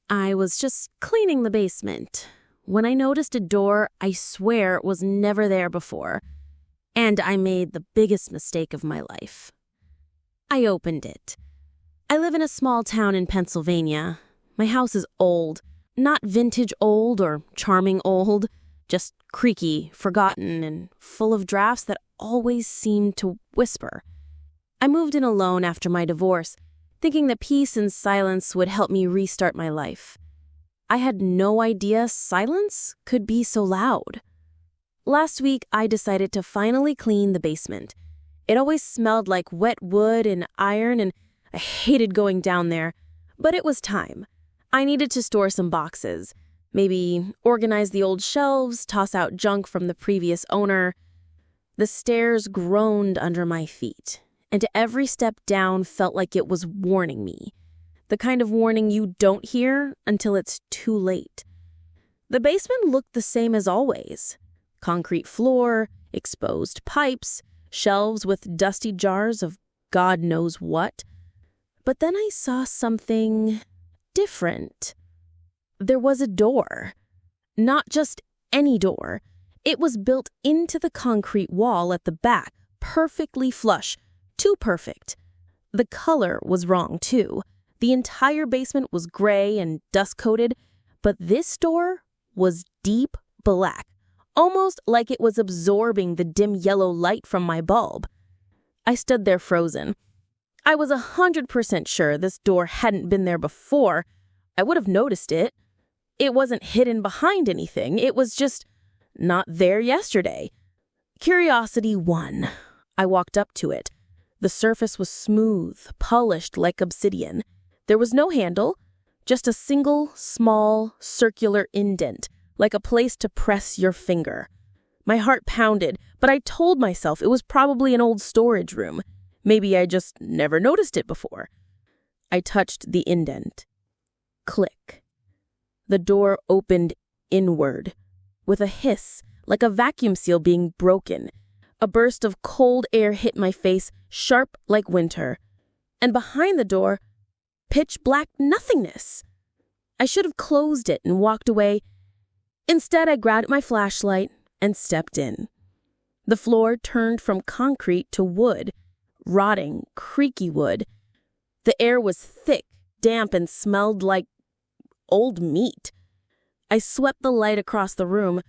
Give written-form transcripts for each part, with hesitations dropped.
I was just cleaning the basement when I noticed a door I swear was never there before, and I made the biggest mistake of my life. I opened it. I live in a small town in Pennsylvania. My house is old, not vintage old or charming old, just creaky, forgotten, and full of drafts that always seemed to whisper. I moved in alone after my divorce, thinking that peace and silence would help me restart my life. I had no idea silence could be so loud. Last week, I decided to finally clean the basement. It always smelled like wet wood and iron, and I hated going down there. But it was time. I needed to store some boxes, maybe organize the old shelves, toss out junk from the previous owner. The stairs groaned under my feet, and every step down felt like it was warning me. The kind of warning you don't hear until it's too late. The basement looked the same as always. Concrete floor, exposed pipes, shelves with dusty jars of God knows what. But then I saw something different. There was a door. Not just any door. It was built into the concrete wall at the back, perfectly flush. Too perfect. The color was wrong, too. The entire basement was gray and dust-coated, but this door was deep black, almost like it was absorbing the dim yellow light from my bulb. I stood there frozen. I was 100% sure this door hadn't been there before. I would have noticed it. It wasn't hidden behind anything. It was just not there yesterday. Curiosity won. I walked up to it. The surface was smooth, polished like obsidian. There was no handle, just a single, small, circular indent, like a place to press your finger. My heart pounded, but I told myself it was probably an old storage room. Maybe I just never noticed it before. I touched the indent. Click. The door opened inward, with a hiss, like a vacuum seal being broken. A burst of cold air hit my face, sharp like winter. And behind the door, pitch black nothingness. I should have closed it and walked away. Instead, I grabbed my flashlight and stepped in. The floor turned from concrete to wood, rotting, creaky wood. The air was thick, damp, and smelled like old meat. I swept the light across the room.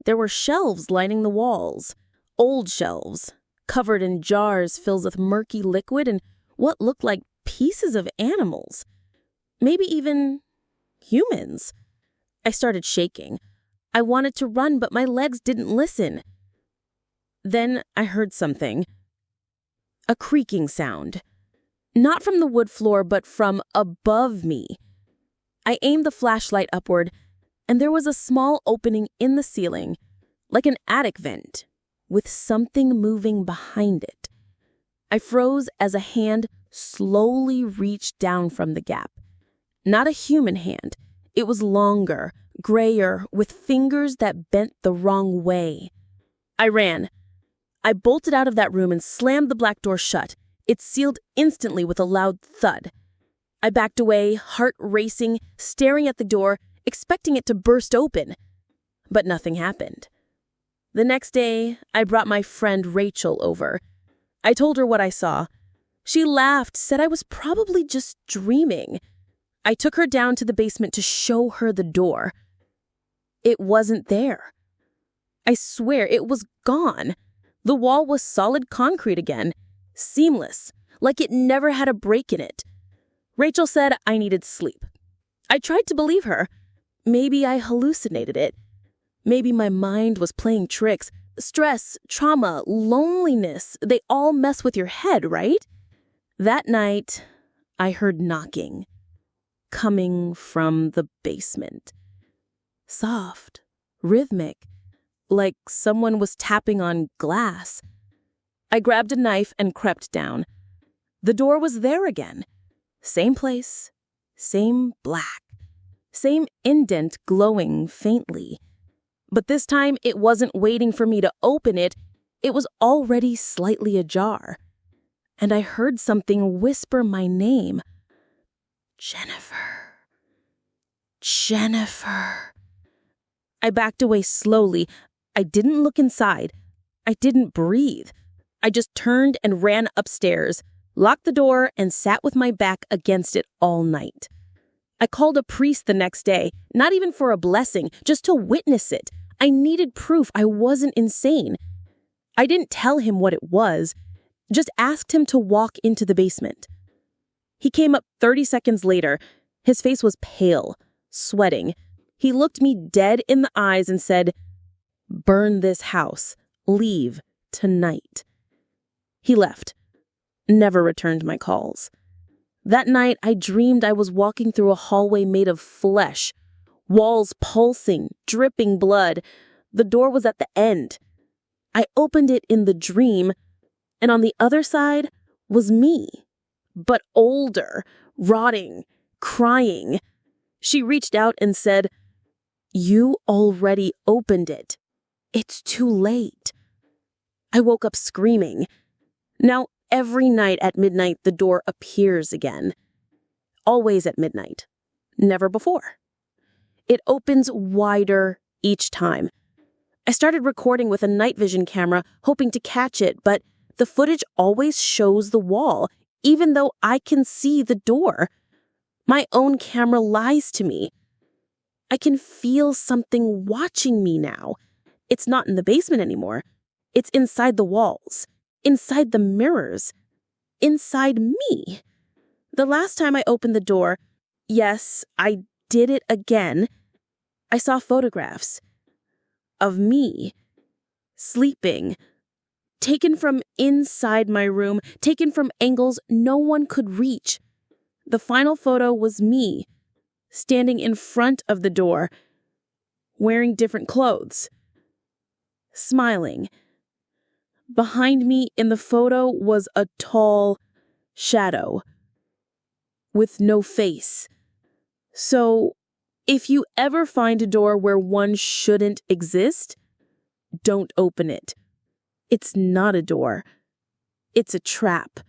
There were shelves lining the walls. Old shelves, covered in jars filled with murky liquid and what looked like pieces of animals. Maybe even humans. I started shaking. I wanted to run, but my legs didn't listen. Then I heard something. A creaking sound. Not from the wood floor, but from above me. I aimed the flashlight upward, and there was a small opening in the ceiling, like an attic vent, with something moving behind it. I froze as a hand slowly reached down from the gap. Not a human hand. It was longer, grayer, with fingers that bent the wrong way. I ran. I bolted out of that room and slammed the black door shut. It sealed instantly with a loud thud. I backed away, heart racing, staring at the door, expecting it to burst open. But nothing happened. The next day, I brought my friend Rachel over. I told her what I saw. She laughed, said I was probably just dreaming. I took her down to the basement to show her the door. It wasn't there. I swear it was gone. The wall was solid concrete again, seamless, like it never had a break in it. Rachel said I needed sleep. I tried to believe her. Maybe I hallucinated it. Maybe my mind was playing tricks. Stress, trauma, loneliness, they all mess with your head, right? That night, I heard knocking, coming from the basement. Soft, rhythmic, like someone was tapping on glass. I grabbed a knife and crept down. The door was there again. Same place, same black, same indent glowing faintly. But this time, it wasn't waiting for me to open it. It was already slightly ajar. And I heard something whisper my name. Jenifer. Jenifer. I backed away slowly. I didn't look inside. I didn't breathe. I just turned and ran upstairs, locked the door, and sat with my back against it all night. I called a priest the next day, not even for a blessing, just to witness it. I needed proof I wasn't insane. I didn't tell him what it was, just asked him to walk into the basement. He came up 30 seconds later. His face was pale, sweating. He looked me dead in the eyes and said, "Burn this house. Leave tonight." He left. Never returned my calls. That night, I dreamed I was walking through a hallway made of flesh, walls pulsing, dripping blood. The door was at the end. I opened it in the dream, and on the other side was me, but older, rotting, crying. She reached out and said, "You already opened it. It's too late." I woke up screaming. Now, every night at midnight, the door appears again. Always at midnight. Never before. It opens wider each time. I started recording with a night vision camera, hoping to catch it, but the footage always shows the wall, even though I can see the door. My own camera lies to me. I can feel something watching me now. It's not in the basement anymore. It's inside the walls, inside the mirrors, inside me. The last time I opened the door, yes, I did it again, I saw photographs of me sleeping, taken from inside my room, taken from angles no one could reach. The final photo was me, standing in front of the door, wearing different clothes, smiling. Behind me in the photo was a tall shadow with no face. So, if you ever find a door where one shouldn't exist, don't open it. It's not a door. It's a trap.